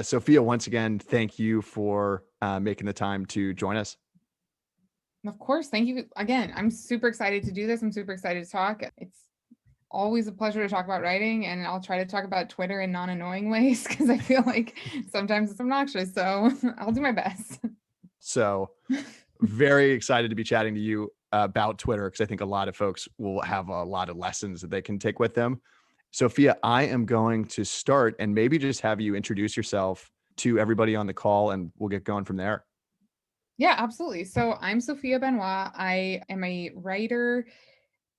Sophia, once again, thank you for making the time to join us. Of course. Thank you again. I'm super excited to do this. I'm super excited to talk. It's always a pleasure to talk about writing, and I'll try to talk about Twitter in non-annoying ways because I feel like sometimes it's obnoxious. So I'll do my best. So very excited to be chatting to you about Twitter because I think a lot of folks will have a lot of lessons that they can take with them. Sophia, I am going to start and maybe just have you introduce yourself to everybody on the call and we'll get going from there. Yeah, absolutely. So I'm Sophia Benoit. I am a writer.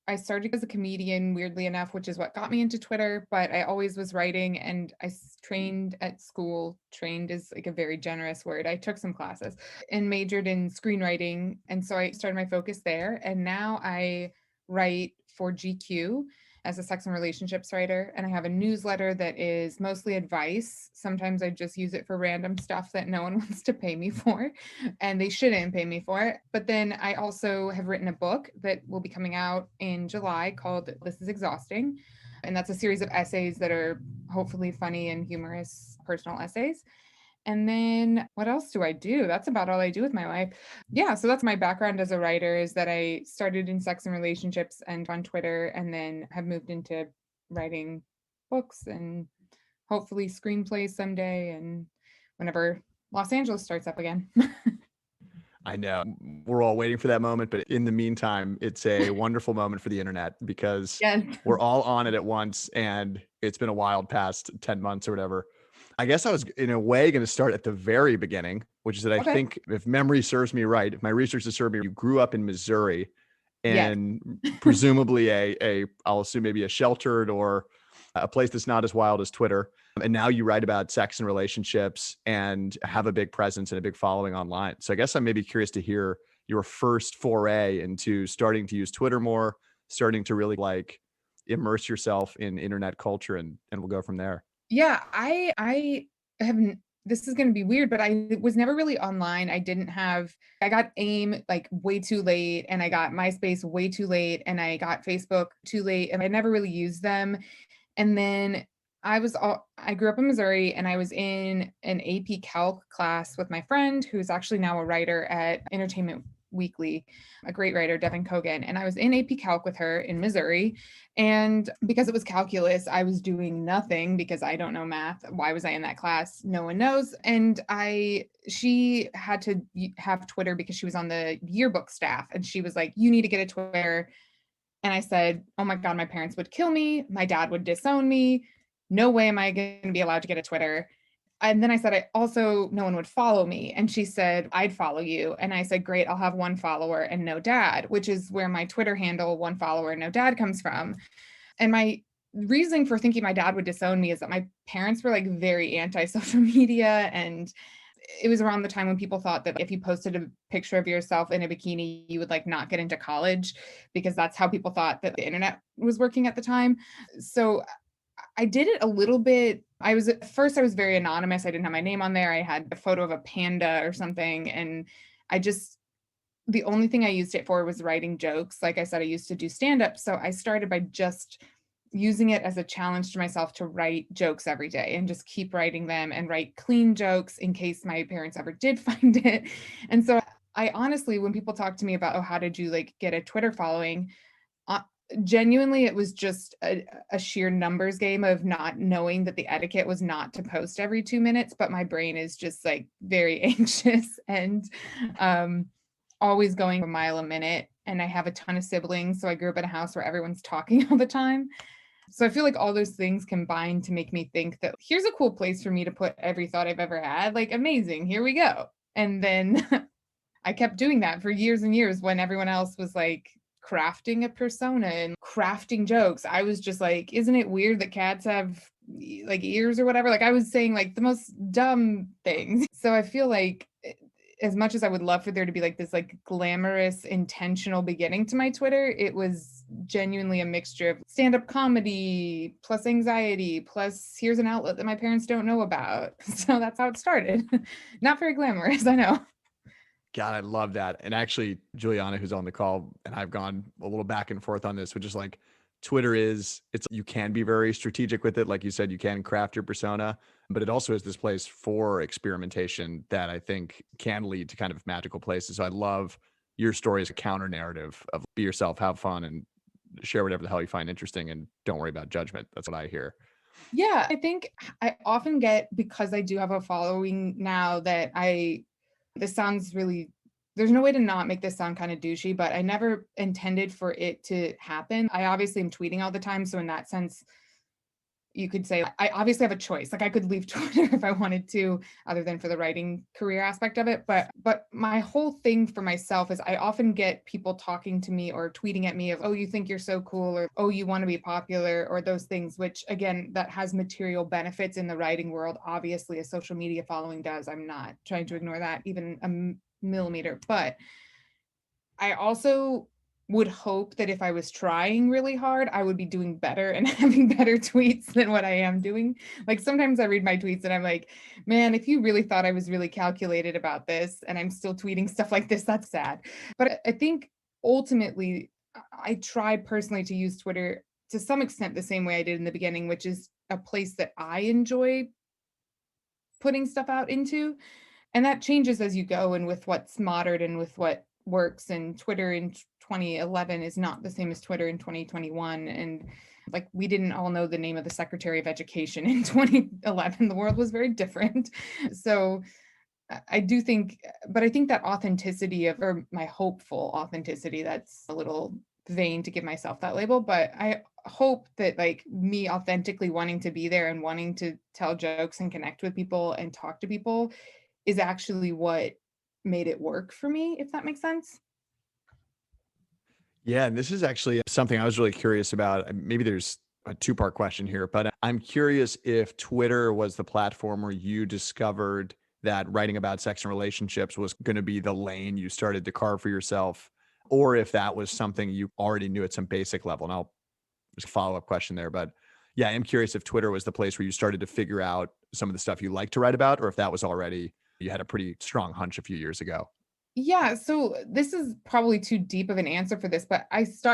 I started as a comedian, weirdly enough, which is what got me into Twitter, but I always was writing and trained at school. Trained is like a very generous word. I took some classes and majored in screenwriting. And so I started my focus there. And now I write for GQ as a sex and relationships writer. And I have a newsletter that is mostly advice. Sometimes I just use it for random stuff that no one wants to pay me for, and they shouldn't pay me for it. But then I also have written a book that will be coming out in July called This Is Exhausting. And that's a series of essays that are hopefully funny and humorous personal essays. And then what else do I do? That's about all I do with my life. Yeah, so that's my background as a writer, is that I started in sex and relationships and on Twitter, and then have moved into writing books and hopefully screenplays someday, and whenever Los Angeles starts up again. I know we're all waiting for that moment, but in the meantime, it's a wonderful moment for the internet because Yes. we're all on it at once and it's been a wild past 10 months or whatever. I guess I was in a way going to start at the very beginning, which is that I Okay. think if memory serves me right, if my research has served me, you grew up in Missouri Yes. and presumably I'll assume maybe a sheltered or a place that's not as wild as Twitter. And now you write about sex and relationships and have a big presence and a big following online. So I guess I'm maybe curious to hear your first foray into starting to use Twitter more, starting to really like immerse yourself in internet culture, and we'll go from there. Yeah, I haven't, this is gonna be weird, but I was never really online. I got AIM like way too late, and I got MySpace way too late, and I got Facebook too late, and I never really used them. And then I grew up in Missouri, and I was in an AP Calc class with my friend who's actually now a writer at Entertainment Weekly, a great writer, Devin Kogan. And I was in AP Calc with her in Missouri. And because it was calculus, I was doing nothing because I don't know math. Why was I in that class? No one knows. And she had to have Twitter because she was on the yearbook staff. And she was like, "You need to get a Twitter." And I said, "Oh my God, my parents would kill me. My dad would disown me. No way am I going to be allowed to get a Twitter." And then I said, no one would follow me. And she said, "I'd follow you." And I said, "Great, I'll have one follower and no dad," which is where my Twitter handle, one follower, no dad, comes from. And my reasoning for thinking my dad would disown me is that my parents were like very anti social media. And it was around the time when people thought that if you posted a picture of yourself in a bikini, you would like not get into college, because that's how people thought that the internet was working at the time. So I did it a little bit. At first I was very anonymous. I didn't have my name on there. I had a photo of a panda or something. And I just, the only thing I used it for was writing jokes. Like I said, I used to do stand up. So I started by just using it as a challenge to myself to write jokes every day and just keep writing them and write clean jokes in case my parents ever did find it. And so I honestly, when people talk to me about, "Oh, how did you like get a Twitter following?" Uh, Genuinely, it was just a sheer numbers game of not knowing that the etiquette was not to post every 2 minutes, but my brain is just like very anxious and um, always going a mile a minute. And I have a ton of siblings. So I grew up in a house where everyone's talking all the time. So I feel like all those things combined to make me think that here's a cool place for me to put every thought I've ever had. Like, amazing, here we go. And then I kept doing that for years and years when everyone else was like crafting a persona and crafting jokes. I was just like, "Isn't it weird that cats have like ears or whatever?" Like I was saying like the most dumb things. So I feel like as much as I would love for there to be like this like glamorous intentional beginning to my Twitter, it was genuinely a mixture of stand-up comedy plus anxiety plus here's an outlet that my parents don't know about. So that's how it started. Not very glamorous, I know. God, I love that. And actually, Juliana, who's on the call, and I've gone a little back and forth on this, which is like Twitter you can be very strategic with it. Like you said, you can craft your persona, but it also is this place for experimentation that I think can lead to kind of magical places. So I love your story as a counter narrative of be yourself, have fun, and share whatever the hell you find interesting, and don't worry about judgment. That's what I hear. Yeah, I think I often get, because I do have a following now, that this sounds really, there's no way to not make this sound kind of douchey, but I never intended for it to happen. I obviously am tweeting all the time. So in that sense, you could say I obviously have a choice. Like I could leave Twitter if I wanted to, other than for the writing career aspect of it. But my whole thing for myself is I often get people talking to me or tweeting at me of, oh, you think you're so cool, or oh, you want to be popular, or those things, which again, that has material benefits in the writing world. Obviously, a social media following does. I'm not trying to ignore that even a millimeter. But I also would hope that if I was trying really hard, I would be doing better and having better tweets than what I am doing. Like sometimes I read my tweets and I'm like, man, if you really thought I was really calculated about this and I'm still tweeting stuff like this, that's sad. But I think ultimately, I try personally to use Twitter to some extent the same way I did in the beginning, which is a place that I enjoy putting stuff out into. And that changes as you go and with what's modern and with what works. And Twitter in 2011 is not the same as Twitter in 2021. And like we didn't all know the name of the Secretary of Education in 2011. The world was very different. So I do think, but I think that authenticity of, or my hopeful authenticity, that's a little vain to give myself that label, but I hope that like me authentically wanting to be there and wanting to tell jokes and connect with people and talk to people is actually what made it work for me, if that makes sense. Yeah, and this is actually something I was really curious about. Maybe there's a two-part question here, but I'm curious if Twitter was the platform where you discovered that writing about sex and relationships was going to be the lane you started to carve for yourself, or if that was something you already knew at some basic level. And I'll just follow-up question there, but yeah, I'm curious if Twitter was the place where you started to figure out some of the stuff you like to write about, or if that was already you had a pretty strong hunch a few years ago. Yeah, so this is probably too deep of an answer for this, but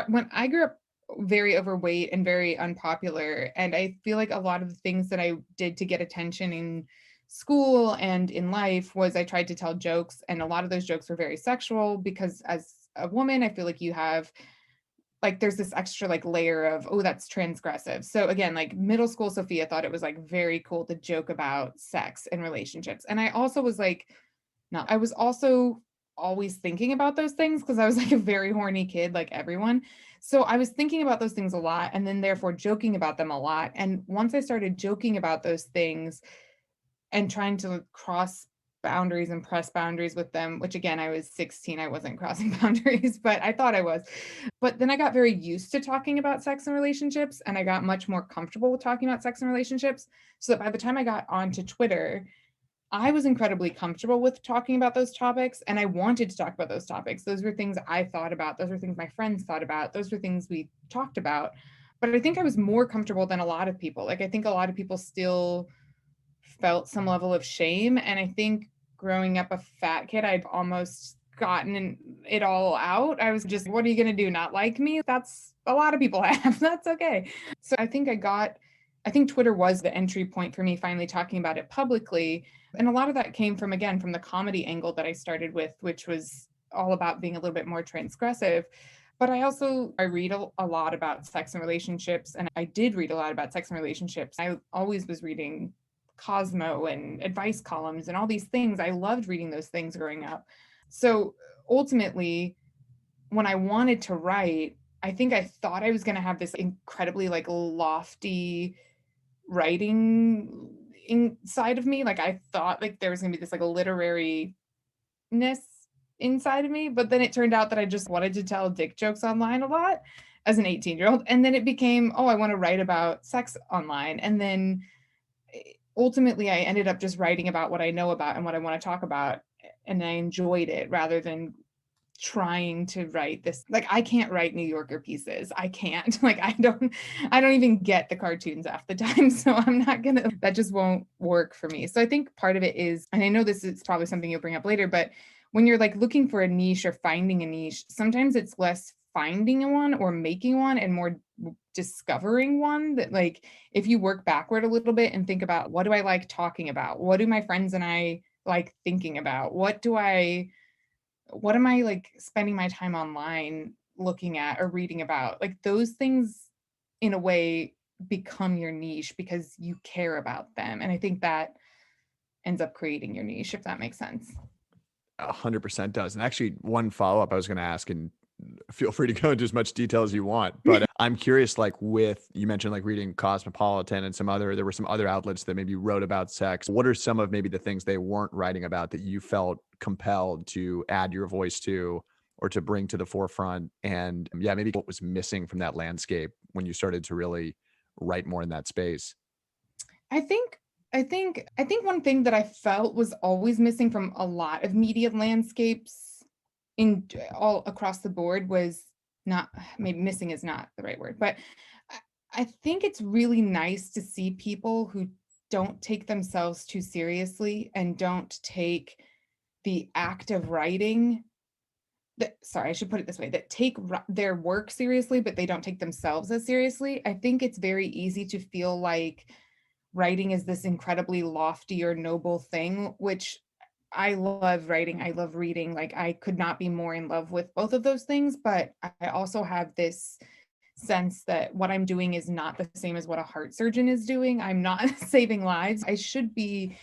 when I grew up very overweight and very unpopular, and I feel like a lot of the things that I did to get attention in school and in life was I tried to tell jokes, and a lot of those jokes were very sexual because as a woman, I feel like you have like there's this extra like layer of, oh, that's transgressive. So again, like middle school Sophia thought it was like very cool to joke about sex and relationships. And I also was like, no, I was also always thinking about those things because I was like a very horny kid, like everyone. So I was thinking about those things a lot and then therefore joking about them a lot. And once I started joking about those things and trying to cross boundaries and press boundaries with them, which again, I was 16, I wasn't crossing boundaries, but I thought I was. But then I got very used to talking about sex and relationships, and I got much more comfortable with talking about sex and relationships. So that by the time I got onto Twitter, I was incredibly comfortable with talking about those topics and I wanted to talk about those topics. Those were things I thought about. Those were things my friends thought about. Those were things we talked about. But I think I was more comfortable than a lot of people. Like, I think a lot of people still felt some level of shame. And I think growing up a fat kid, I'd almost gotten it all out. I was just, what are you going to do? Not like me? That's a lot of people have. That's okay. So I think Twitter was the entry point for me finally talking about it publicly. And a lot of that came from, again, from the comedy angle that I started with, which was all about being a little bit more transgressive. But I read a lot about sex and relationships, and I did read a lot about sex and relationships. I always was reading Cosmo and advice columns and all these things. I loved reading those things growing up. So ultimately, when I wanted to write, I think I thought I was going to have this incredibly like lofty writing inside of me. Like I thought like there was going to be this like a literariness inside of me, but then it turned out that I just wanted to tell dick jokes online a lot as an 18-year-old. And then it became, oh, I want to write about sex online. And then ultimately I ended up just writing about what I know about and what I want to talk about. And I enjoyed it rather than trying to write this. Like I can't write New Yorker pieces. I can't. Like I don't even get the cartoons half the time. So I'm not gonna, that just won't work for me. So I think part of it is, and I know this is probably something you'll bring up later, but when you're like looking for a niche or finding a niche, sometimes it's less finding one or making one and more discovering one that, like, if you work backward a little bit and think about, what do I like talking about? What do my friends and I like thinking about? What am I like spending my time online looking at or reading about? Like those things in a way become your niche because you care about them. And I think that ends up creating your niche, if that makes sense. 100% does. And actually, one follow up I was going to ask, and feel free to go into as much detail as you want. But I'm curious, like with, you mentioned like reading Cosmopolitan and there were some other outlets that maybe wrote about sex. What are some of maybe the things they weren't writing about that you felt compelled to add your voice to or to bring to the forefront? And yeah, maybe what was missing from that landscape when you started to really write more in that space? I think I think one thing that I felt was always missing from a lot of media landscapes all across the board was not, maybe missing is not the right word, but I I think it's really nice to see people who don't take themselves too seriously and don't take the act of writing, that, sorry, I should put it this way, that take their work seriously, but they don't take themselves as seriously. I think it's very easy to feel like writing is this incredibly lofty or noble thing, which I love writing. I love reading. Like I could not be more in love with both of those things. But I also have this sense that what I'm doing is not the same as what a heart surgeon is doing. I'm not saving lives. I should be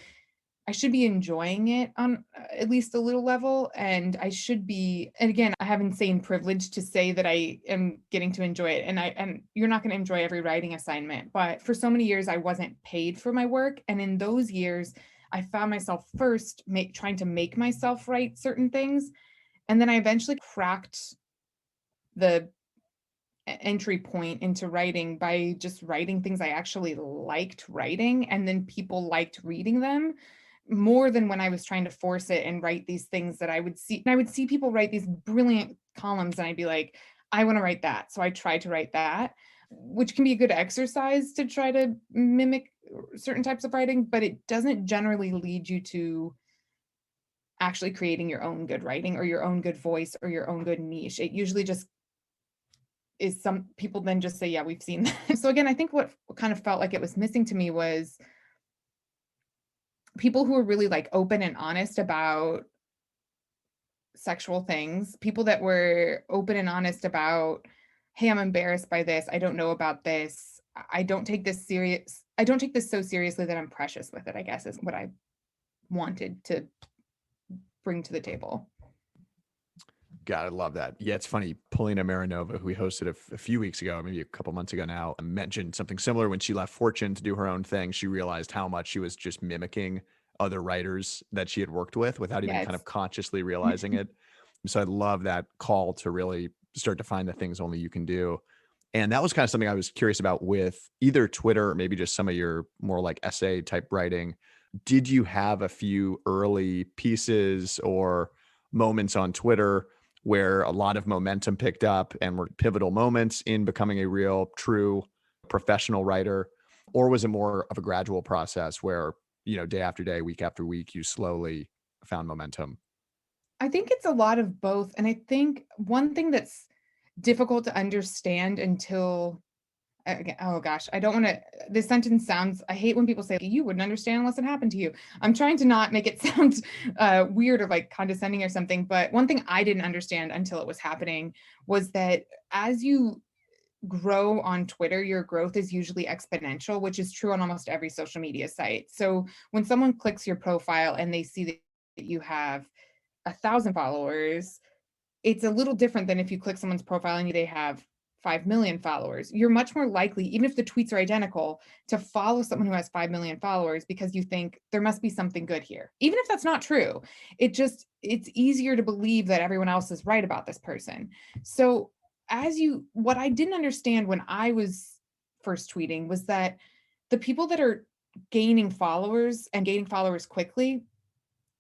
enjoying it on at least a little level, and I should be, and again, I have insane privilege to say that I am getting to enjoy it, and you're not gonna enjoy every writing assignment, but for so many years, I wasn't paid for my work, and in those years, I found myself first trying to make myself write certain things, and then I eventually cracked the entry point into writing by just writing things I actually liked writing, and then people liked reading them more than when I was trying to force it and write these things that I would see people write these brilliant columns and I'd be like, I want to write that. So I tried to write that, which can be a good exercise to try to mimic certain types of writing, but it doesn't generally lead you to actually creating your own good writing or your own good voice or your own good niche. It usually just is, some people then just say, yeah, we've seen that. So again, I think what kind of felt like it was missing to me was people who are really like open and honest about sexual things, people that were open and honest about, hey, I'm embarrassed by this. I don't know about this. I don't take this serious. I don't take this so seriously that I'm precious with it, I guess is what I wanted to bring to the table. God, I love that. Yeah, it's funny. Polina Marinova, who we hosted a few weeks ago, maybe a couple months ago now, mentioned something similar when she left Fortune to do her own thing. She realized how much she was just mimicking other writers that she had worked with without even kind Yes. of consciously realizing it. So I love that call to really start to find the things only you can do. And that was kind of something I was curious about with either Twitter or maybe just some of your more like essay type writing. Did you have a few early pieces or moments on Twitter where a lot of momentum picked up and were pivotal moments in becoming a real, true professional writer? Or was it more of a gradual process where, day after day, week after week, you slowly found momentum? I think it's a lot of both. And I think one thing that's difficult to understand until, oh gosh, I don't want to. This sentence sounds. I hate when people say you wouldn't understand unless it happened to you. I'm trying to not make it sound weird or like condescending or something. But one thing I didn't understand until it was happening was that as you grow on Twitter, your growth is usually exponential, which is true on almost every social media site. So when someone clicks your profile and they see that you have 1,000 followers, it's a little different than if you click someone's profile and they have 5 million followers. You're much more likely, even if the tweets are identical, to follow someone who has 5 million followers because you think there must be something good here. Even if that's not true, it's easier to believe that everyone else is right about this person. So, what I didn't understand when I was first tweeting was that the people that are gaining followers and gaining followers quickly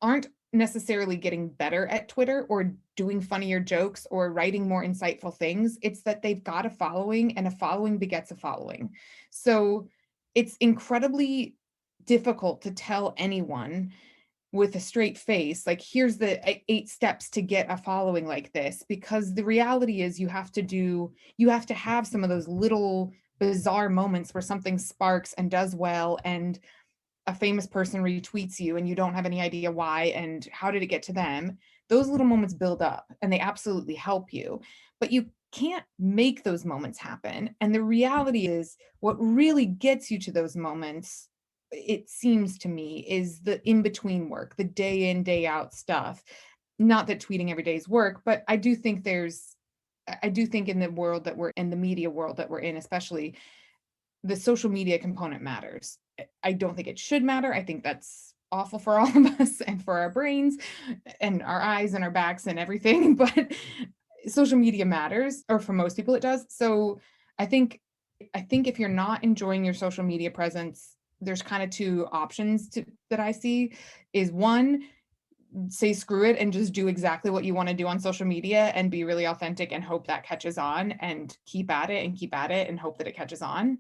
aren't necessarily getting better at Twitter or doing funnier jokes or writing more insightful things. It's that they've got a following and a following begets a following. So it's incredibly difficult to tell anyone with a straight face, like, here's the 8 steps to get a following like this, because the reality is you have to have some of those little bizarre moments where something sparks and does well and a famous person retweets you and you don't have any idea why and how did it get to them. Those little moments build up and they absolutely help you, but you can't make those moments happen. And the reality is, what really gets you to those moments, it seems to me, is the in between work, the day in, day out stuff. Not that tweeting every day is work, but I do think in the world that we're in, the media world that we're in, especially, the social media component matters. I don't think it should matter. I think that's awful for all of us and for our brains and our eyes and our backs and everything. But social media matters, or for most people it does. So I think I think if you're not enjoying your social media presence, there's kind of two options that I see. Is one, say screw it and just do exactly what you want to do on social media and be really authentic and hope that catches on, and keep at it and keep at it and hope that it catches on.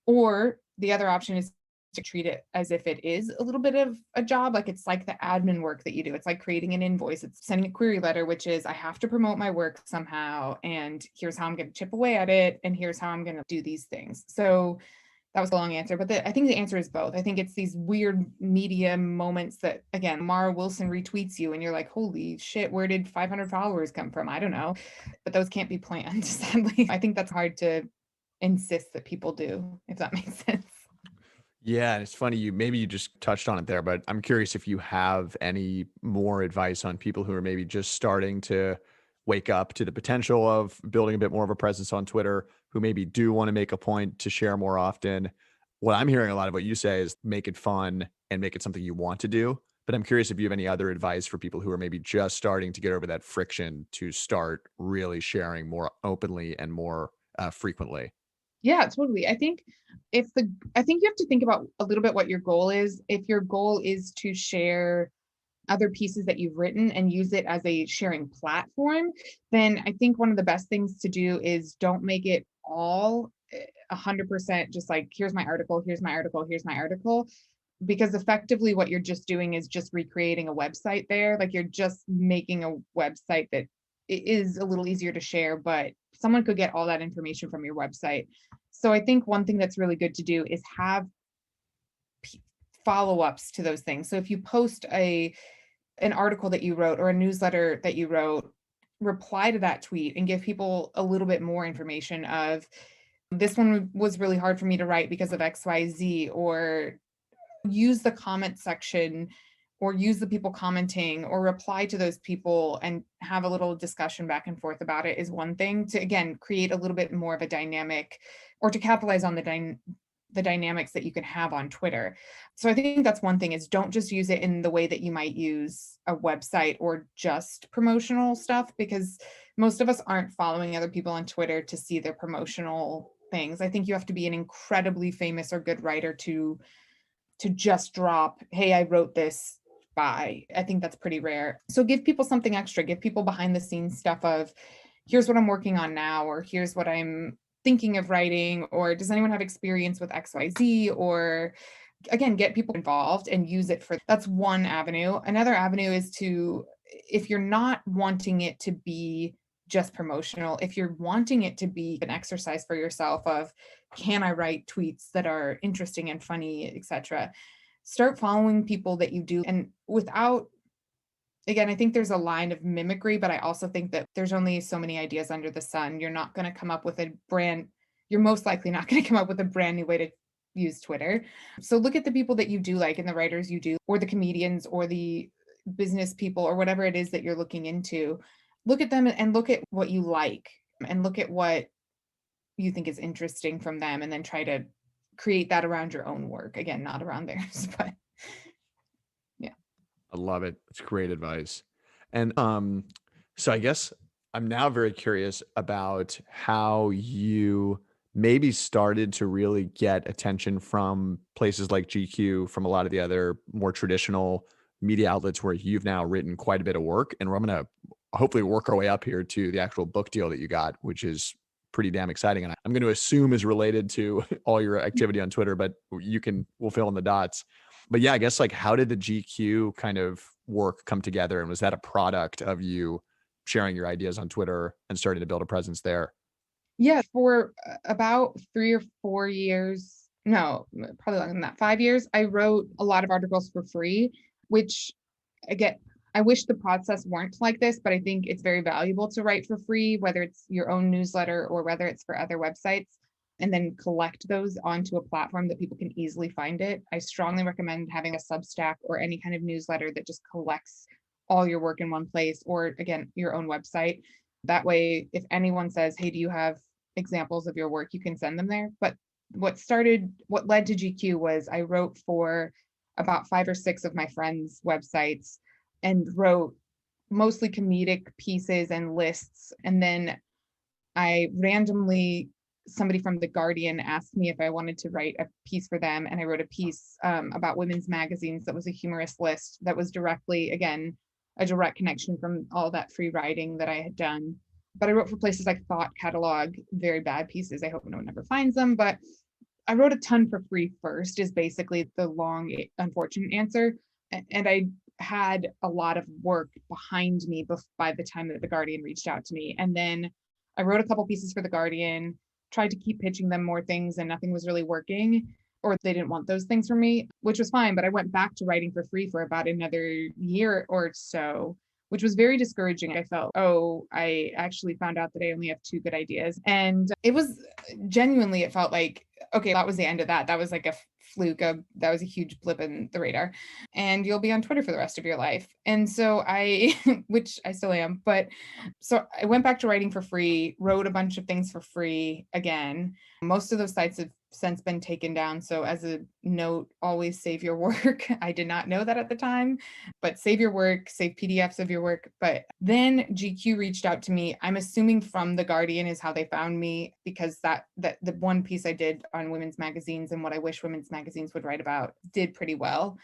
Or the other option is to treat it as if it is a little bit of a job, like it's like the admin work that you do. It's like creating an invoice, it's sending a query letter, which is I have to promote my work somehow, and here's how I'm going to chip away at it, and here's how I'm going to do these things. So that was a long answer, but I think the answer is both. I think it's these weird media moments that, again, Mara Wilson retweets you and you're like, holy shit, where did 500 followers come from? I don't know. But those can't be planned, sadly. I think that's hard to insist that people do, if that makes sense. Yeah, and it's funny, you just touched on it there, but I'm curious if you have any more advice on people who are maybe just starting to wake up to the potential of building a bit more of a presence on Twitter, who maybe do want to make a point to share more often. What I'm hearing a lot of what you say is make it fun and make it something you want to do. But I'm curious if you have any other advice for people who are maybe just starting to get over that friction to start really sharing more openly and more frequently. Yeah, totally. I think you have to think about a little bit what your goal is. If your goal is to share other pieces that you've written and use it as a sharing platform, then I think one of the best things to do is don't make it all 100% just like, here's my article, here's my article, here's my article. Because effectively what you're just doing is just recreating a website there. Like you're just making a website that is a little easier to share, but someone could get all that information from your website. So I think one thing that's really good to do is have follow-ups to those things. So if you post an article that you wrote or a newsletter that you wrote, reply to that tweet and give people a little bit more information of, this one was really hard for me to write because of XYZ, or use the comment section or use the people commenting or reply to those people and have a little discussion back and forth about it is one thing to, again, create a little bit more of a dynamic, or to capitalize on the dynamics that you can have on Twitter. So I think that's one thing, is don't just use it in the way that you might use a website or just promotional stuff, because most of us aren't following other people on Twitter to see their promotional things. I think you have to be an incredibly famous or good writer to just drop, hey, I wrote this by. I think that's pretty rare. So give people something extra, give people behind the scenes stuff of, here's what I'm working on now, or here's what I'm thinking of writing, or does anyone have experience with XYZ? Or again, get people involved and use it for, that's one avenue. Another avenue is to, if you're not wanting it to be just promotional, if you're wanting it to be an exercise for yourself of, can I write tweets that are interesting and funny, etc., start following people that you do. And without, again, I think there's a line of mimicry, but I also think that there's only so many ideas under the sun. You're not going to come up with you're most likely not going to come up with a brand new way to use Twitter. So look at the people that you do like, and the writers you do, or the comedians, or the business people, or whatever it is that you're looking into. Look at them and look at what you like, and look at what you think is interesting from them, and then try to create that around your own work. Again, not around theirs, but yeah. I love it. It's great advice. And so I guess I'm now very curious about how you maybe started to really get attention from places like GQ, from a lot of the other more traditional media outlets where you've now written quite a bit of work. And we're going to hopefully work our way up here to the actual book deal that you got, which is pretty damn exciting. And I'm going to assume is related to all your activity on Twitter, but we'll fill in the dots. But yeah, I guess, like, how did the GQ kind of work come together? And was that a product of you sharing your ideas on Twitter and starting to build a presence there? Yeah, for about 3 or 4 years, no, probably longer than that, 5 years, I wrote a lot of articles for free, which again, I wish the process weren't like this, but I think it's very valuable to write for free, whether it's your own newsletter or whether it's for other websites, and then collect those onto a platform that people can easily find it. I strongly recommend having a Substack or any kind of newsletter that just collects all your work in one place, or again, your own website. That way, if anyone says, "Hey, do you have examples of your work?" you can send them there. But what led to GQ was I wrote for about 5 or 6 of my friends' websites and wrote mostly comedic pieces and lists. And then I randomly, somebody from The Guardian asked me if I wanted to write a piece for them. And I wrote a piece about women's magazines that was a humorous list that was directly, again, a direct connection from all that free writing that I had done. But I wrote for places like Thought Catalog, very bad pieces. I hope no one ever finds them. But I wrote a ton for free first, is basically the long, unfortunate answer. And I had a lot of work behind me by the time that The Guardian reached out to me. And then I wrote a couple pieces for The Guardian, tried to keep pitching them more things, and nothing was really working, or they didn't want those things from me, which was fine. But I went back to writing for free for about another year or so, which was very discouraging. I felt, oh, I actually found out that I only have 2 good ideas. And it was genuinely, it felt like, okay, that was the end of that. That was like a fluke. That was a huge blip in the radar. And you'll be on Twitter for the rest of your life. And so I, which I still am, but so I went back to writing for free, wrote a bunch of things for free again. Most of those sites have since been taken down. So as a note, always save your work. I did not know that at the time, but save your work, save PDFs of your work. But then GQ reached out to me. I'm assuming from The Guardian is how they found me, because that the one piece I did on women's magazines and what I wish women's magazines would write about did pretty well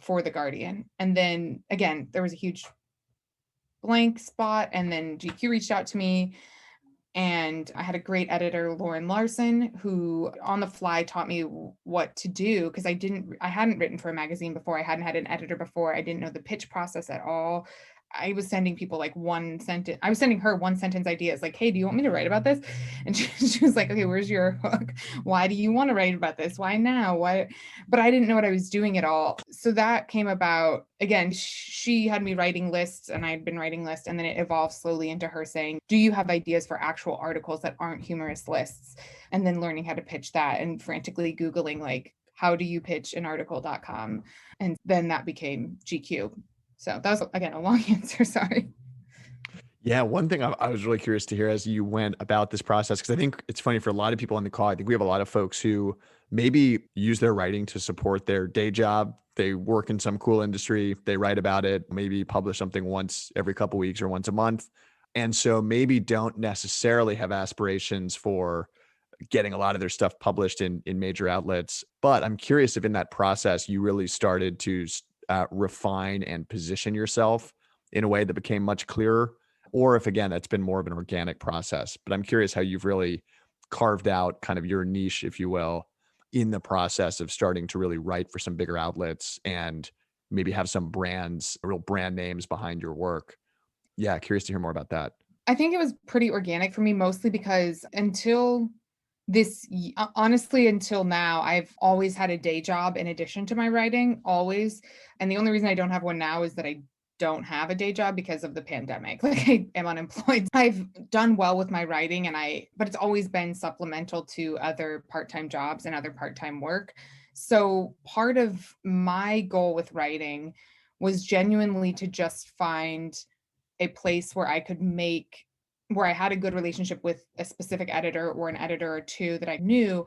for The Guardian. And then again, there was a huge blank spot, and then GQ reached out to me, and I had a great editor, Lauren Larson, who on the fly taught me what to do, because I hadn't written for a magazine before. I hadn't had an editor before. I didn't know the pitch process at all. I was sending people like one sentence. I was sending her one sentence ideas, like, "Hey, do you want me to write about this?" And she was like, "Okay, where's your hook? Why do you want to write about this? Why now? Why?" But I didn't know what I was doing at all. So that came about. Again, she had me writing lists, and I'd been writing lists, and then it evolved slowly into her saying, "Do you have ideas for actual articles that aren't humorous lists?" And then learning how to pitch that, and frantically Googling, like, how do you pitch an article.com? And then that became GQ. So that was, again, a long answer. Sorry. Yeah, one thing I was really curious to hear as you went about this process, because I think it's funny for a lot of people on the call. I think we have a lot of folks who maybe use their writing to support their day job. They work in some cool industry, they write about it, maybe publish something once every couple weeks or once a month. And so maybe don't necessarily have aspirations for getting a lot of their stuff published in major outlets. But I'm curious if in that process you really started to refine and position yourself in a way that became much clearer, or if again that's been more of an organic process. But I'm curious how you've really carved out kind of your niche, if you will, in the process of starting to really write for some bigger outlets and maybe have some brands, real brand names behind your work. Yeah, curious to hear more about that. I think it was pretty organic for me, mostly because honestly, until now, I've always had a day job in addition to my writing, always. And the only reason I don't have one now is that I don't have a day job because of the pandemic. Like, I am unemployed. I've done well with my writing, but it's always been supplemental to other part-time jobs and other part-time work. So part of my goal with writing was genuinely to just find a place where I had a good relationship with a specific editor or an editor or two that I knew,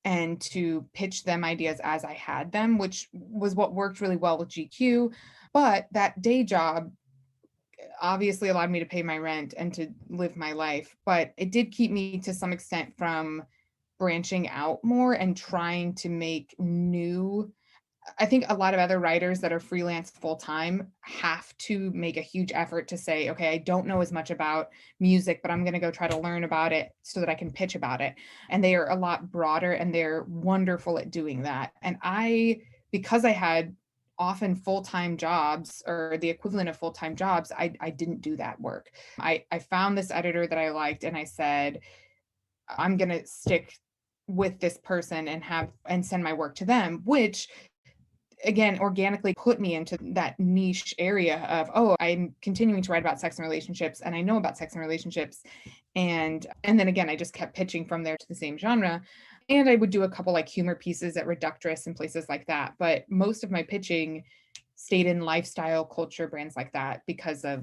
and to pitch them ideas as I had them, which was what worked really well with GQ. But that day job obviously allowed me to pay my rent and to live my life, but it did keep me to some extent from branching out more and trying to make new. I think a lot of other writers that are freelance full time have to make a huge effort to say, okay, I don't know as much about music, but I'm going to go try to learn about it so that I can pitch about it. And they are a lot broader, and they're wonderful at doing that. And because I had often full-time jobs or the equivalent of full-time jobs, I didn't do that work. I found this editor that I liked, and I said, I'm going to stick with this person and send my work to them, which again organically put me into that niche area of, oh, I'm continuing to write about sex and relationships and I know about sex and relationships. And then again, I just kept pitching from there to the same genre. And I would do a couple like humor pieces at Reductress and places like that. But most of my pitching stayed in lifestyle culture brands like that because I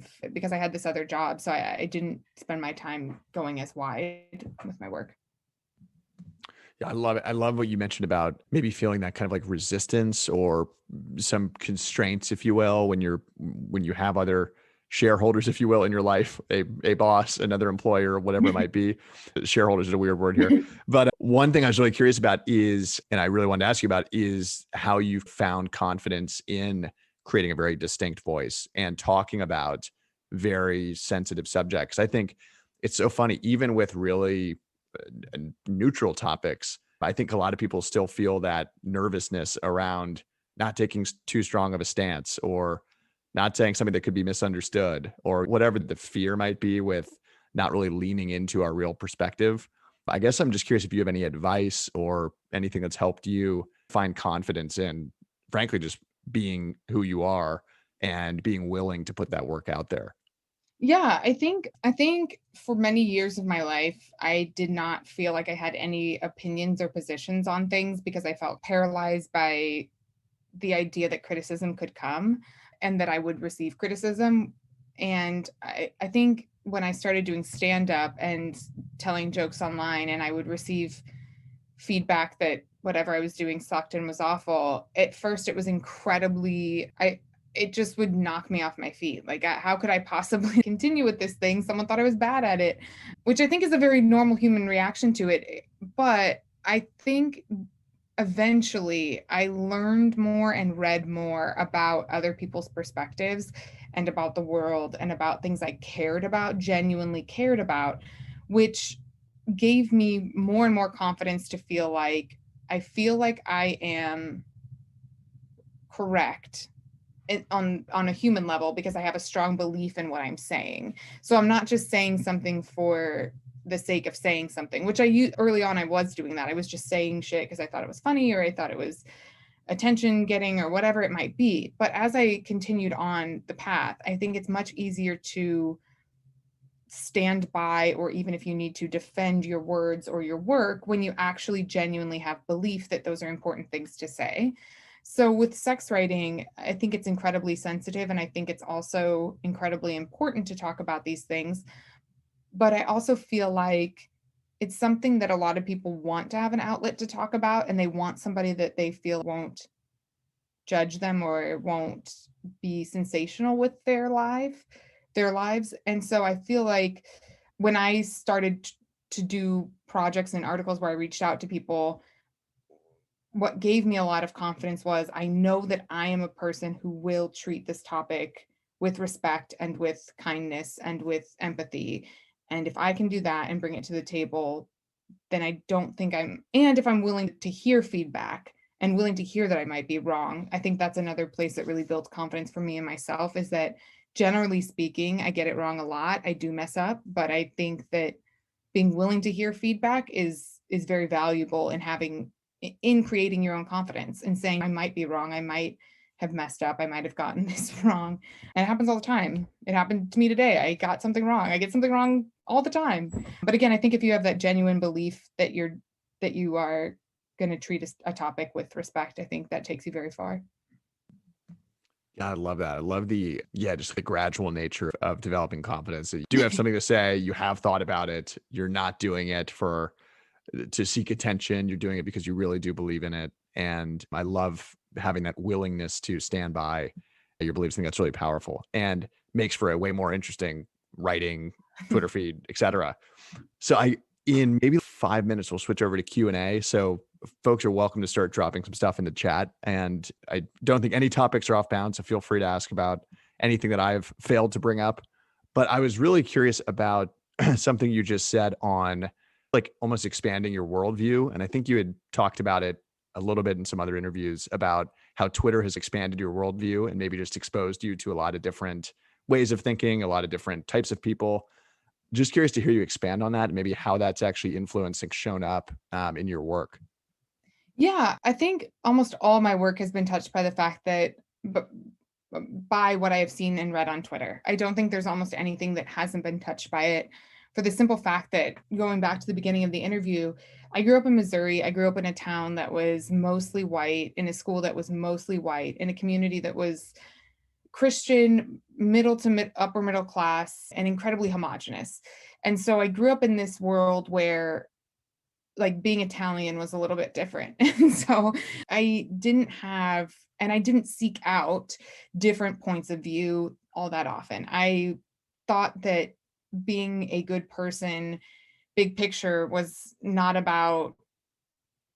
had this other job. So I didn't spend my time going as wide with my work. Yeah, I love it. I love what you mentioned about maybe feeling that kind of like resistance or some constraints, if you will, when you have other shareholders, if you will, in your life, a boss, another employer, whatever it might be. Shareholders is a weird word here. But one thing I was really curious about is, and I really wanted to ask you about, is how you found confidence in creating a very distinct voice and talking about very sensitive subjects. I think it's so funny, even with really neutral topics. I think a lot of people still feel that nervousness around not taking too strong of a stance or not saying something that could be misunderstood or whatever the fear might be with not really leaning into our real perspective. I guess I'm just curious if you have any advice or anything that's helped you find confidence in, frankly, just being who you are and being willing to put that work out there. Yeah, I think for many years of my life, I did not feel like I had any opinions or positions on things because I felt paralyzed by the idea that criticism could come and that I would receive criticism. And I think when I started doing stand up and telling jokes online and I would receive feedback that whatever I was doing sucked and was awful, at first it was incredibly, it just would knock me off my feet. Like, how could I possibly continue with this thing? Someone thought I was bad at it, which I think is a very normal human reaction to it. But I think eventually I learned more and read more about other people's perspectives and about the world and about things I cared about, genuinely cared about, which gave me more and more confidence to feel like I am correct on a human level because I have a strong belief in what I'm saying. So I'm not just saying something for the sake of saying something, which early on I was doing that. I was just saying shit because I thought it was funny or I thought it was attention getting or whatever it might be. But as I continued on the path, I think it's much easier to stand by, or even if you need to defend your words or your work, when you actually genuinely have belief that those are important things to say. So with sex writing, I think it's incredibly sensitive and I think it's also incredibly important to talk about these things. But I also feel like it's something that a lot of people want to have an outlet to talk about, and they want somebody that they feel won't judge them or won't be sensational with their lives. And so I feel like when I started to do projects and articles where I reached out to people, what gave me a lot of confidence was I know that I am a person who will treat this topic with respect and with kindness and with empathy. And if I can do that and bring it to the table, then I don't think and if I'm willing to hear feedback and willing to hear that I might be wrong, I think that's another place that really builds confidence for me and myself is that generally speaking, I get it wrong a lot. I do mess up, but I think that being willing to hear feedback is very valuable in creating your own confidence and saying I might be wrong, I might have messed up, I might have gotten this wrong. And it happens all the time. It happened to me today. I got something wrong. I get something wrong all the time. But again, I think if you have that genuine belief that you are going to treat a topic with respect, I think that takes you very far. Yeah, I love that. I love just the gradual nature of developing confidence. You do have something to say, you have thought about it. You're not doing it to seek attention. You're doing it because you really do believe in it. And I love having that willingness to stand by your beliefs. I think that's really powerful and makes for a way more interesting writing, Twitter feed, etc. So in maybe 5 minutes, we'll switch over to Q&A. So folks are welcome to start dropping some stuff in the chat. And I don't think any topics are off bounds, so feel free to ask about anything that I've failed to bring up. But I was really curious about something you just said on like almost expanding your worldview. And I think you had talked about it a little bit in some other interviews about how Twitter has expanded your worldview and maybe just exposed you to a lot of different ways of thinking, a lot of different types of people. Just curious to hear you expand on that and maybe how that's actually influenced and shown up in your work. Yeah, I think almost all my work has been touched by the fact that b by what I have seen and read on Twitter. I don't think there's almost anything that hasn't been touched by it, for the simple fact that, going back to the beginning of the interview, I grew up in Missouri. I grew up in a town that was mostly white, in a school that was mostly white, in a community that was Christian, middle to upper middle class, and incredibly homogenous. And so I grew up in this world where, like, being Italian was a little bit different. And so I didn't seek out different points of view all that often. I thought that being a good person, big picture, was not about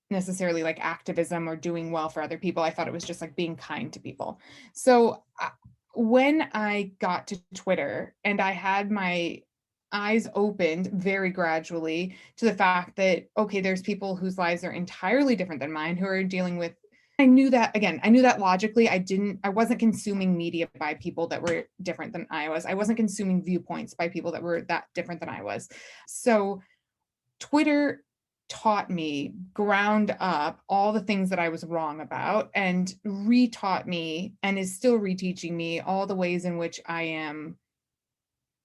necessarily like activism or doing well for other people. I thought it was just like being kind to people. So when I got to Twitter and I had my eyes opened very gradually to the fact that, okay, there's people whose lives are entirely different than mine who are dealing with, I knew that, again, I knew that logically. I wasn't consuming media by people that were different than I was. I wasn't consuming viewpoints by people that were that different than I was. So Twitter taught me ground up all the things that I was wrong about, and retaught me and is still reteaching me all the ways in which I am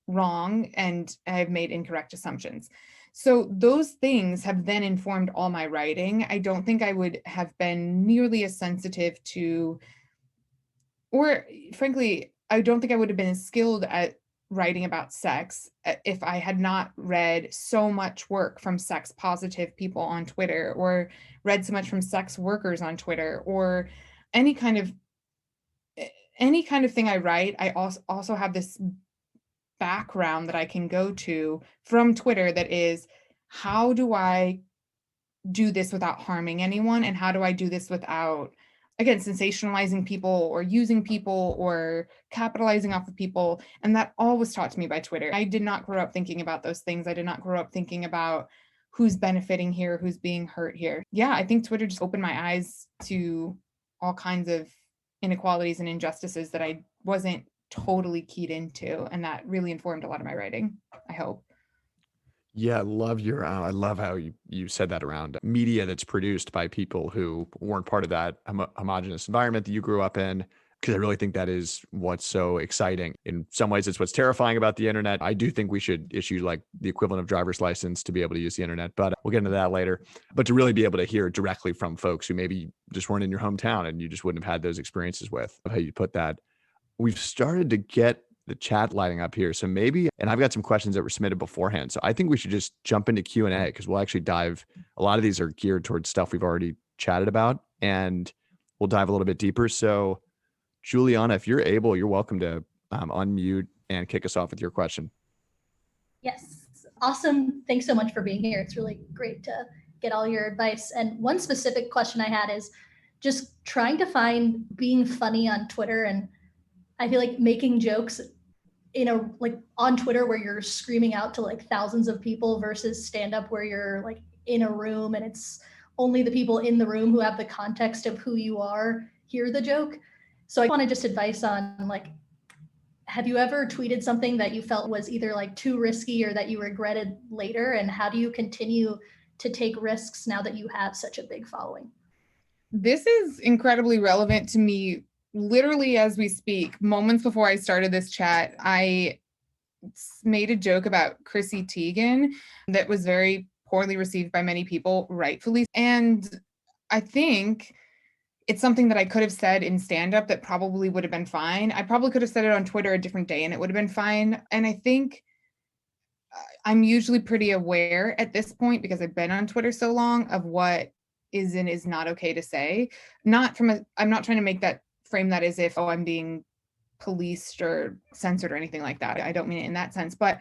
wrong and I've made incorrect assumptions. So those things have then informed all my writing. I don't think I would have been nearly as sensitive to, or frankly, I don't think I would have been as skilled at writing about sex if I had not read so much work from sex positive people on Twitter, or read so much from sex workers on Twitter, or any kind of any kind of thing I write. I also have this background that I can go to from Twitter that is, how do I do this without harming anyone? And how do I do this without, again, sensationalizing people or using people or capitalizing off of people? And that all was taught to me by Twitter. I did not grow up thinking about those things. I did not grow up thinking about who's benefiting here, who's being hurt here. Yeah, I think Twitter just opened my eyes to all kinds of inequalities and injustices that I wasn't totally keyed into. And that really informed a lot of my writing, I hope. Yeah, I love how you said that around media that's produced by people who weren't part of that homogenous environment that you grew up in. Because I really think that is what's so exciting. In some ways, it's what's terrifying about the internet. I do think we should issue like the equivalent of driver's license to be able to use the internet, but we'll get into that later. But to really be able to hear directly from folks who maybe just weren't in your hometown and you just wouldn't have had those experiences with, how you put that. We've started to get the chat lighting up here. So maybe, and I've got some questions that were submitted beforehand. So I think we should just jump into Q&A, because we'll actually dive, a lot of these are geared towards stuff we've already chatted about, and we'll dive a little bit deeper. So Juliana, if you're able, you're welcome to unmute and kick us off with your question. Yes, awesome. Thanks so much for being here. It's really great to get all your advice. And one specific question I had is just trying to find being funny on Twitter. And I feel like making jokes like on Twitter where you're screaming out to like thousands of people versus stand up where you're like in a room and it's only the people in the room who have the context of who you are hear the joke. So I wanted just advice on like, have you ever tweeted something that you felt was either like too risky or that you regretted later? And how do you continue to take risks now that you have such a big following? This is incredibly relevant to me literally as we speak. Moments before I started this chat, I made a joke about Chrissy Teigen that was very poorly received by many people, rightfully. And I think it's something that I could have said in stand-up that probably would have been fine. I probably could have said it on Twitter a different day and it would have been fine. And I think I'm usually pretty aware at this point, because I've been on Twitter so long, of what is and is not okay to say. I'm not trying to make that frame that as if, oh, I'm being policed or censored or anything like that. I don't mean it in that sense, but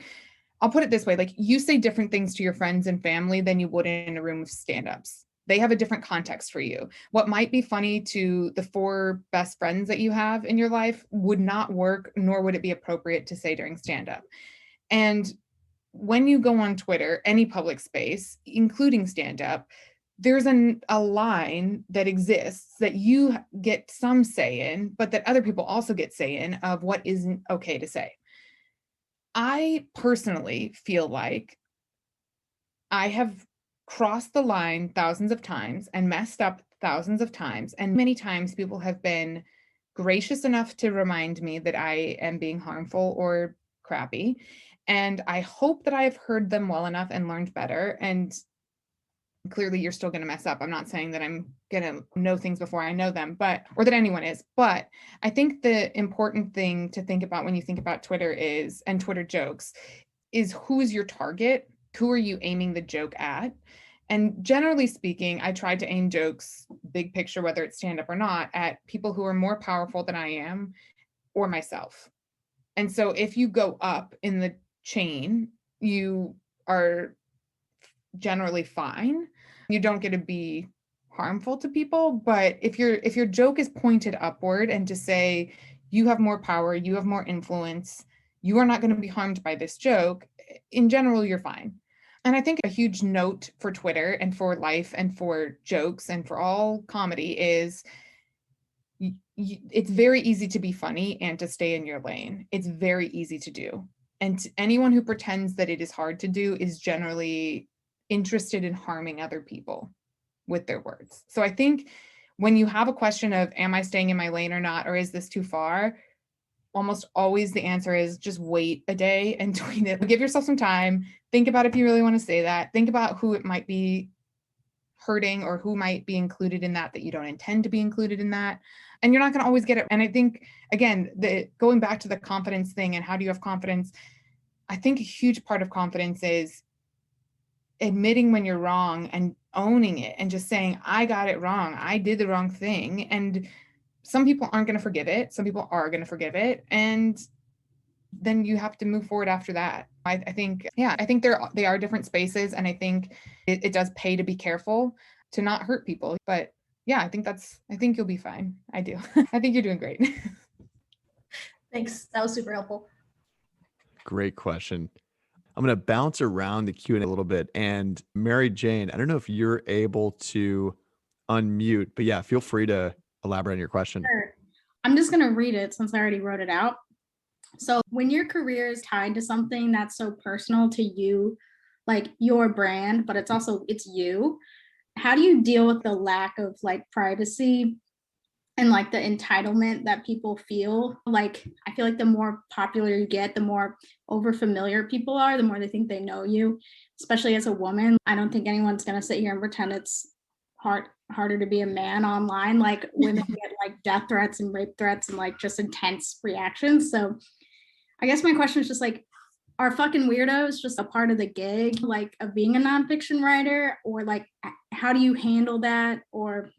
I'll put it this way. Like, you say different things to your friends and family than you would in a room of stand-ups. They have a different context for you. What might be funny to the 4 best friends that you have in your life would not work, nor would it be appropriate to say during stand-up. And when you go on Twitter, any public space, including stand-up, there's a line that exists that you get some say in, but that other people also get say in, of what isn't okay to say. I personally feel like I have crossed the line thousands of times and messed up thousands of times. And many times people have been gracious enough to remind me that I am being harmful or crappy. And I hope that I've heard them well enough and learned better. And clearly you're still going to mess up. I'm not saying that I'm going to know things before I know them, or that anyone is. But I think the important thing to think about when you think about Twitter and Twitter jokes is, who's your target? Who are you aiming the joke at? And generally speaking, I try to aim jokes, big picture, whether it's stand up or not, at people who are more powerful than I am or myself. And so if you go up in the chain, you are generally fine. You don't get to be harmful to people. But if your joke is pointed upward and to say, you have more power, you have more influence, you are not going to be harmed by this joke, in general, you're fine. And I think a huge note for Twitter and for life and for jokes and for all comedy is it's very easy to be funny and to stay in your lane. It's very easy to do. And anyone who pretends that it is hard to do is generally interested in harming other people with their words. So I think when you have a question of, am I staying in my lane or not, or is this too far? Almost always the answer is just wait a day and tweet it. Give yourself some time. Think about if you really want to say that. Think about who it might be hurting or who might be included in that you don't intend to be included in that. And you're not going to always get it. And I think, again, going back to the confidence thing and how do you have confidence? I think a huge part of confidence is admitting when you're wrong and owning it and just saying, I got it wrong. I did the wrong thing. And some people aren't going to forgive it. Some people are going to forgive it. And then you have to move forward after that. I think they are different spaces. And I think it does pay to be careful to not hurt people. But yeah, I think you'll be fine. I do. I think you're doing great. Thanks. That was super helpful. Great question. I'm going to bounce around the Q&A a little bit. And Mary Jane, I don't know if you're able to unmute, but yeah, feel free to elaborate on your question. Sure. I'm just going to read it since I already wrote it out. So when your career is tied to something that's so personal to you, like your brand, but it's you, how do you deal with the lack of like privacy and like the entitlement that people feel? Like, I feel like the more popular you get, the more overfamiliar people are, the more they think they know you, especially as a woman. I don't think anyone's going to sit here and pretend it's harder to be a man online. Like, women get like death threats and rape threats and like just intense reactions. So I guess my question is just like, are fucking weirdos just a part of the gig, like, of being a nonfiction writer? Or like, how do you handle that? Or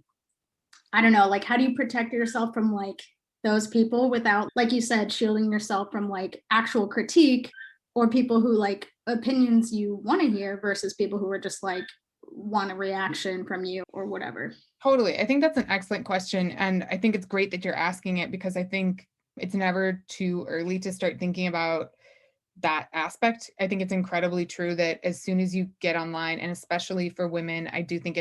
I don't know, like, how do you protect yourself from like those people without, like you said, shielding yourself from like actual critique or people who like opinions you want to hear versus people who are just like want a reaction from you or whatever? Totally. I think that's an excellent question. And I think it's great that you're asking it, because I think it's never too early to start thinking about that aspect. I think it's incredibly true that as soon as you get online, and especially for women, I do think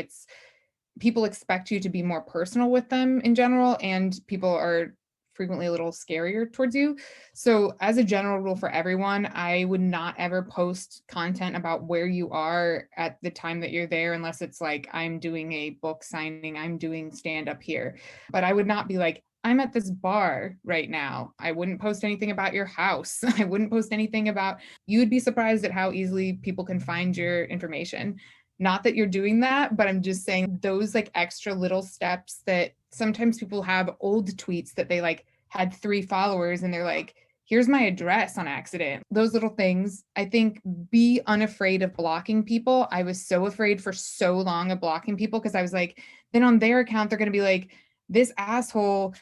people expect you to be more personal with them in general, and people are frequently a little scarier towards you. So as a general rule for everyone, I would not ever post content about where you are at the time that you're there, unless it's like, I'm doing a book signing, I'm doing stand up here. But I would not be like, I'm at this bar right now. I wouldn't post anything about your house. I wouldn't post anything about, you would be surprised at how easily people can find your information. Not that you're doing that, but I'm just saying those like extra little steps that sometimes people have old tweets that they like had 3 followers and they're like, here's my address on accident. Those little things, I think, be unafraid of blocking people. I was so afraid for so long of blocking people because I was like, then on their account, they're going to be like, this asshole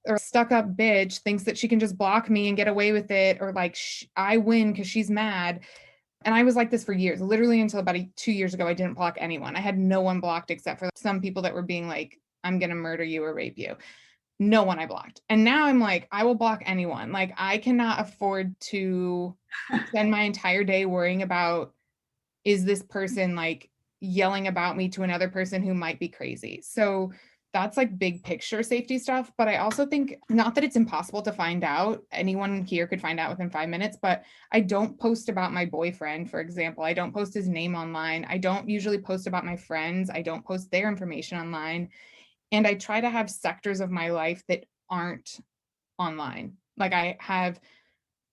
or stuck up bitch thinks that she can just block me and get away with it. Or like, I win because she's mad. And I was like this for years, literally until about 2 years ago. I didn't block anyone. I had no one blocked except for some people that were being like, I'm going to murder you or rape you. No one I blocked. And now I'm like, I will block anyone. Like, I cannot afford to spend my entire day worrying about, is this person like yelling about me to another person who might be crazy? So that's like big picture safety stuff. But I also think, not that it's impossible to find out, anyone here could find out within 5 minutes, but I don't post about my boyfriend, for example. I don't post his name online. I don't usually post about my friends. I don't post their information online. And I try to have sectors of my life that aren't online. Like I have,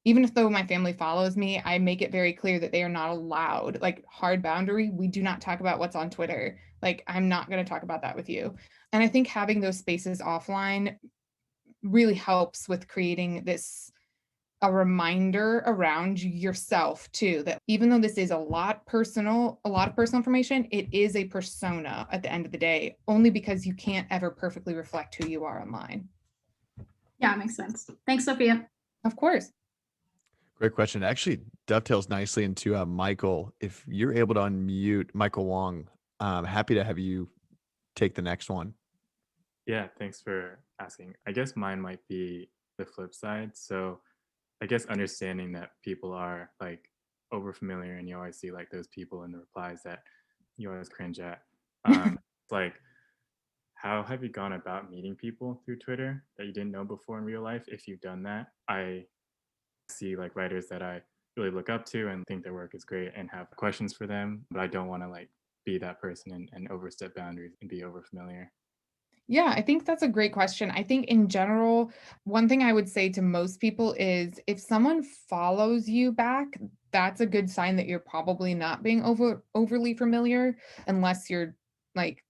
even if though my family follows me, I make it very clear that they are not allowed, like hard boundary. We do not talk about what's on Twitter. Like, I'm not going to talk about that with you. And I think having those spaces offline really helps with creating a reminder around yourself too, that even though this is a lot of personal information, it is a persona at the end of the day, only because you can't ever perfectly reflect who you are online. Yeah, it makes sense. Thanks, Sophia. Of course. Great question. It actually dovetails nicely into Michael. If you're able to unmute Michael Wong, happy to have you take the next one. Yeah, thanks for asking. I guess mine might be the flip side. So I guess understanding that people are like over familiar and you always see like those people in the replies that you always cringe at. Like, how have you gone about meeting people through Twitter that you didn't know before in real life? If you've done that, I see like writers that I really look up to and think their work is great and have questions for them, but I don't want to like be that person and overstep boundaries and be over familiar. Yeah, I think that's a great question. I think in general, one thing I would say to most people is if someone follows you back, that's a good sign that you're probably not being overly familiar, unless you're like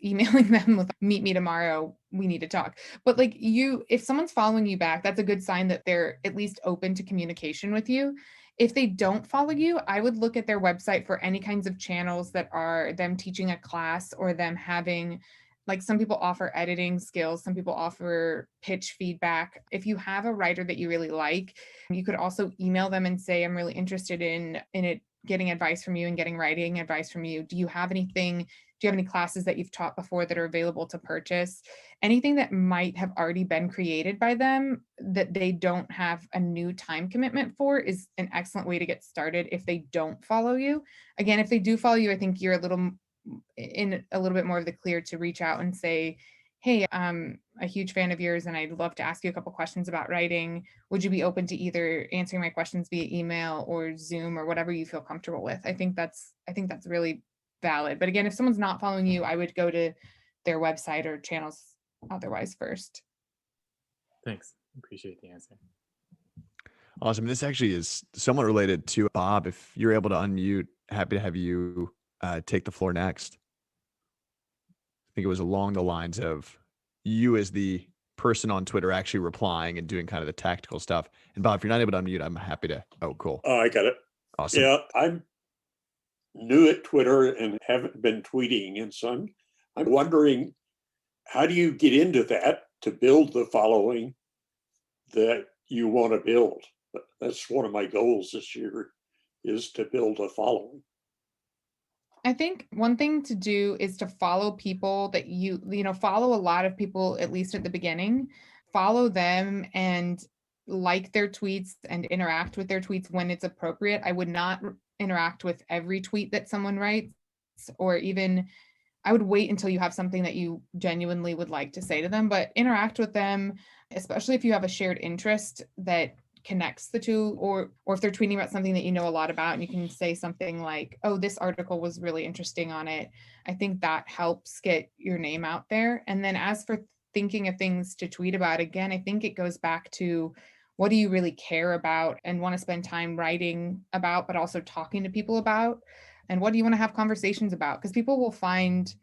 emailing them with meet me tomorrow, we need to talk. But like if someone's following you back, that's a good sign that they're at least open to communication with you. If they don't follow you, I would look at their website for any kinds of channels that are them teaching a class or them having, like, some people offer editing skills, some people offer pitch feedback. If you have a writer that you really like, you could also email them and say, I'm really interested in it, getting advice from you and getting writing advice from you. Do you have any classes that you've taught before that are available to purchase? Anything that might have already been created by them that they don't have a new time commitment for is an excellent way to get started if they don't follow you. Again, if they do follow you, I think you're in a little bit more of the clear to reach out and say, hey, I'm a huge fan of yours and I'd love to ask you a couple questions about writing. Would you be open to either answering my questions via email or Zoom or whatever you feel comfortable with? I think that's really valid. But again, if someone's not following you, I would go to their website or channels otherwise first. Thanks. Appreciate the answer. Awesome. This actually is somewhat related to Bob. If you're able to unmute, happy to have you take the floor next. I think it was along the lines of you as the person on Twitter actually replying and doing kind of the tactical stuff. And Bob, if you're not able to unmute, I'm happy to. Oh, cool. Oh, I got it. Awesome. Yeah, I'm new at Twitter and haven't been tweeting. And so I'm wondering, how do you get into that to build the following that you want to build? That's one of my goals this year, is to build a following. I think one thing to do is to follow people that follow a lot of people, at least at the beginning. Follow them and like their tweets and interact with their tweets when it's appropriate. I would not interact with every tweet that someone writes, or even I would wait until you have something that you genuinely would like to say to them, but interact with them, especially if you have a shared interest that connects the two, or if they're tweeting about something that you know a lot about and you can say something like, oh, this article was really interesting on it. I think that helps get your name out there. And then as for thinking of things to tweet about, again, I think it goes back to what do you really care about and want to spend time writing about, but also talking to people about, and what do you want to have conversations about? Because people will find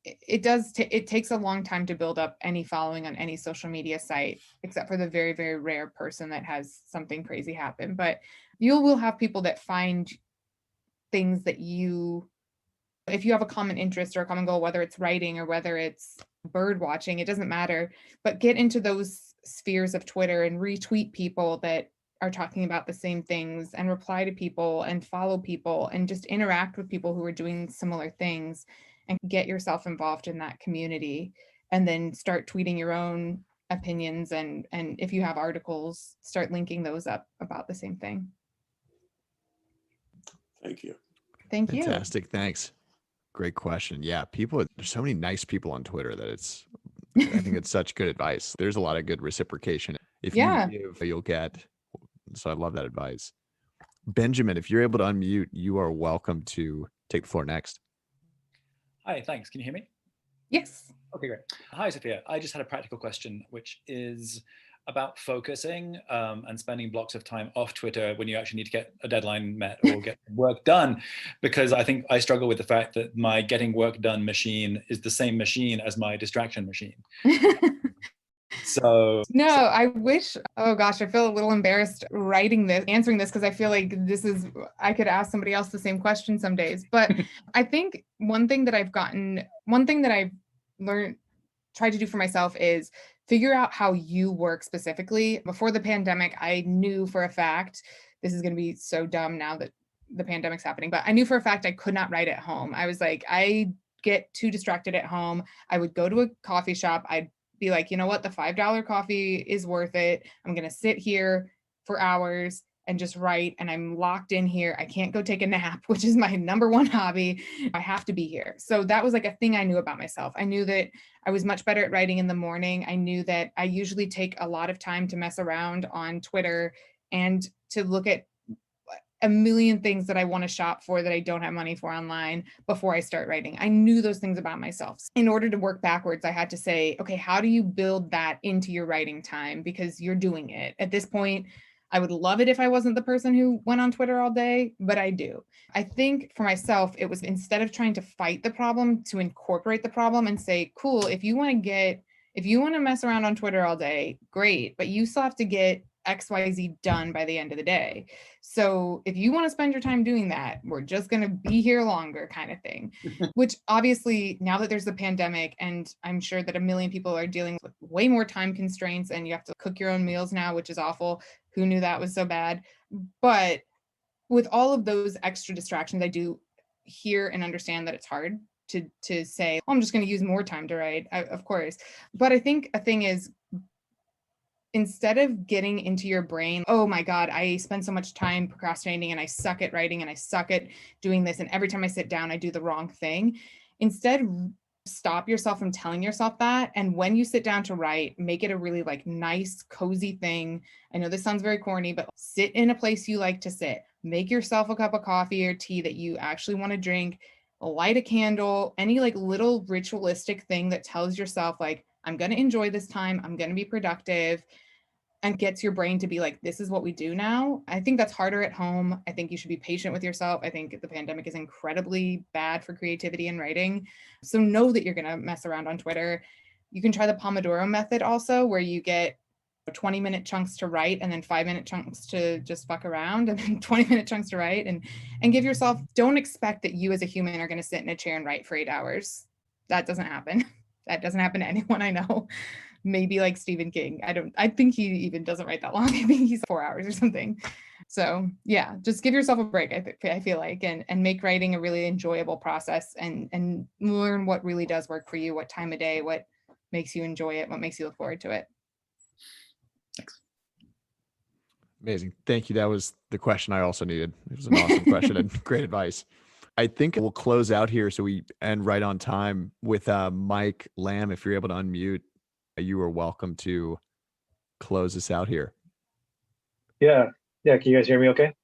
it takes a long time to build up any following on any social media site, except for the very, very rare person that has something crazy happen. But you will have people that find things that if you have a common interest or a common goal, whether it's writing or whether it's bird watching, it doesn't matter. But get into those spheres of Twitter and retweet people that are talking about the same things, and reply to people and follow people and just interact with people who are doing similar things, and get yourself involved in that community, and then start tweeting your own opinions, and if you have articles, start linking those up about the same thing. Thank you. Thank you. Fantastic. Thanks. Great question. Yeah, there's so many nice people on Twitter that I think it's such good advice. There's a lot of good reciprocation. If you Yeah. give, you'll get. So I love that advice. Benjamin, if you're able to unmute, you are welcome to take the floor next. Hi, thanks. Can you hear me? Yes. Okay, great. Hi, Sophia. I just had a practical question, which is about focusing and spending blocks of time off Twitter when you actually need to get a deadline met or get work done. Because I think I struggle with the fact that my getting work done machine is the same machine as my distraction machine. So no, I wish, oh gosh, I feel a little embarrassed answering this, because I feel like I could ask somebody else the same question some days. But I think one thing that I've learned, tried to do for myself is figure out how you work specifically. Before the pandemic, I knew for a fact, this is going to be so dumb now that the pandemic's happening, but I knew for a fact I could not write at home. I was like, I get too distracted at home. I would go to a coffee shop. I'd be like, you know what? The $5 coffee is worth it. I'm going to sit here for hours and just write. And I'm locked in here. I can't go take a nap, which is my number one hobby. I have to be here. So that was like a thing I knew about myself. I knew that I was much better at writing in the morning. I knew that I usually take a lot of time to mess around on Twitter and to look at a million things that I want to shop for that I don't have money for online before I start writing. I knew those things about myself. In order to work backwards, I had to say, okay, how do you build that into your writing time? Because you're doing it. At this point, I would love it if I wasn't the person who went on Twitter all day, but I do. I think for myself, it was, instead of trying to fight the problem, to incorporate the problem and say, cool, if you want to mess around on Twitter all day, great, but you still have to get XYZ done by the end of the day. So if you want to spend your time doing that, we're just going to be here longer, kind of thing. Which obviously, now that there's the pandemic, and I'm sure that a million people are dealing with way more time constraints, and you have to cook your own meals now, which is awful. Who knew that was so bad? But with all of those extra distractions, I do hear and understand that it's hard to say, oh, I'm just going to use more time to write, of course. But I think a thing is, instead of getting into your brain, oh my God, I spend so much time procrastinating and I suck at writing and I suck at doing this, and every time I sit down, I do the wrong thing. Instead, stop yourself from telling yourself that. And when you sit down to write, make it a really like nice, cozy thing. I know this sounds very corny, but sit in a place you like to sit. Make yourself a cup of coffee or tea that you actually want to drink. Light a candle, any like little ritualistic thing that tells yourself like, I'm going to enjoy this time. I'm going to be productive, and gets your brain to be like, this is what we do now. I think that's harder at home. I think you should be patient with yourself. I think the pandemic is incredibly bad for creativity and writing. So know that you're going to mess around on Twitter. You can try the Pomodoro method also, where you get 20-minute chunks to write and then 5-minute chunks to just fuck around, and then 20-minute chunks to write, and give yourself, don't expect that you as a human are going to sit in a chair and write for 8 hours. That doesn't happen. That doesn't happen to anyone I know. Maybe like Stephen King. I think he even doesn't write that long. I think he's 4 hours or something. So yeah, just give yourself a break, I feel like, and make writing a really enjoyable process, and learn what really does work for you, what time of day, what makes you enjoy it, what makes you look forward to it. Thanks. Amazing. Thank you. That was the question I also needed. It was an awesome question and great advice. I think we'll close out here so we end right on time with Mike Lamb. If you're able to unmute, you are welcome to close us out here. Yeah. Can you guys hear me okay?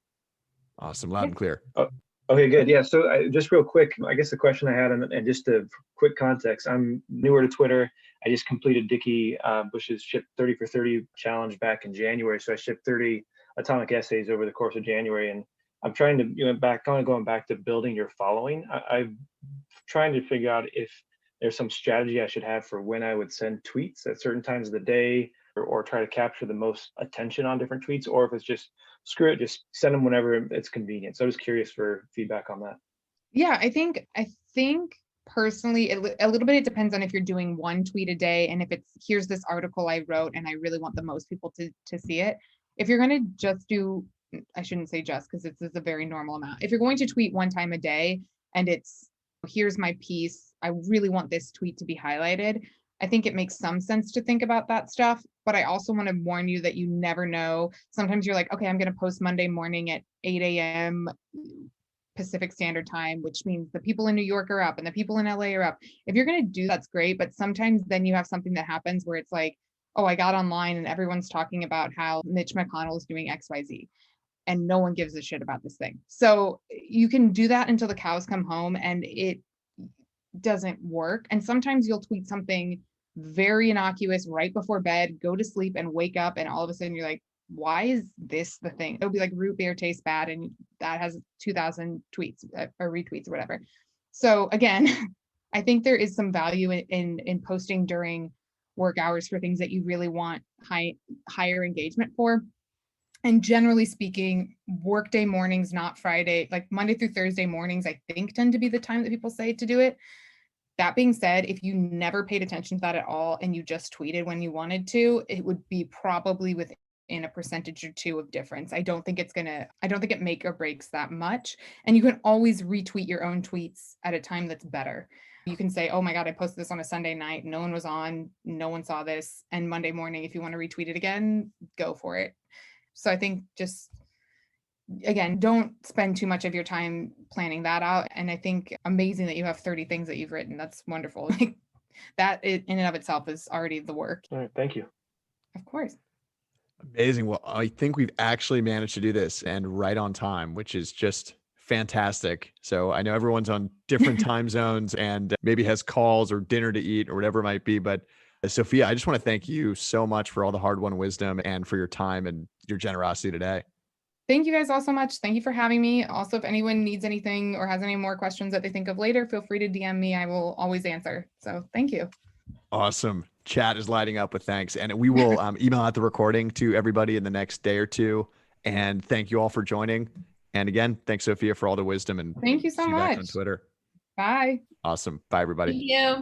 Awesome. Loud and clear. Oh, okay, good. Yeah. So just real quick, I guess the question I had, and just a quick context, I'm newer to Twitter. I just completed Dickie Bush's Ship 30 for 30 challenge back in January. So I shipped 30 atomic essays over the course of January. And I'm trying to, going back to building your following. I'm trying to figure out if there's some strategy I should have for when I would send tweets at certain times of the day, or try to capture the most attention on different tweets, or if it's just screw it, just send them whenever it's convenient. So I was curious for feedback on that. Yeah, I think personally, a little bit, it depends on if you're doing one tweet a day, and if it's, here's this article I wrote and I really want the most people to see it. If you're going to just do, I shouldn't say just, because this is a very normal amount. If you're going to tweet one time a day and it's, here's my piece, I really want this tweet to be highlighted, I think it makes some sense to think about that stuff. But I also want to warn you that you never know. Sometimes you're like, okay, I'm going to post Monday morning at 8 a.m. Pacific Standard Time, which means the people in New York are up and the people in LA are up. If you're going to do that's great, but sometimes then you have something that happens where it's like, oh, I got online and everyone's talking about how Mitch McConnell is doing XYZ and no one gives a shit about this thing. So you can do that until the cows come home and it doesn't work. And sometimes you'll tweet something very innocuous right before bed, go to sleep and wake up and all of a sudden you're like, why is this the thing? It'll be like root beer tastes bad and that has 2,000 tweets or retweets or whatever. So again, I think there is some value in posting during work hours for things that you really want higher engagement for. And generally speaking, workday mornings, not Friday, like Monday through Thursday mornings, I think tend to be the time that people say to do it. That being said, if you never paid attention to that at all and you just tweeted when you wanted to, it would be probably within a percentage or two of difference. I don't think it make or breaks that much. And you can always retweet your own tweets at a time that's better. You can say, oh my God, I posted this on a Sunday night. No one was on, no one saw this. And Monday morning, if you want to retweet it again, go for it. So I think just, again, don't spend too much of your time planning that out. And I think amazing that you have 30 things that you've written. That's wonderful. Like that in and of itself is already the work. All right, thank you. Of course. Amazing. Well, I think we've actually managed to do this and right on time, which is just fantastic. So I know everyone's on different time zones and maybe has calls or dinner to eat or whatever it might be. But Sophia, I just want to thank you so much for all the hard-won wisdom and for your time and your generosity today. Thank you guys all so much. Thank you for having me. Also, if anyone needs anything or has any more questions that they think of later, feel free to DM me. I will always answer. So thank you. Awesome. Chat is lighting up with thanks. And we will email out the recording to everybody in the next day or two. And thank you all for joining. And again, thanks, Sophia, for all the wisdom. And thank you so see you much. back on Twitter. Bye. Awesome. Bye, everybody. Thank you.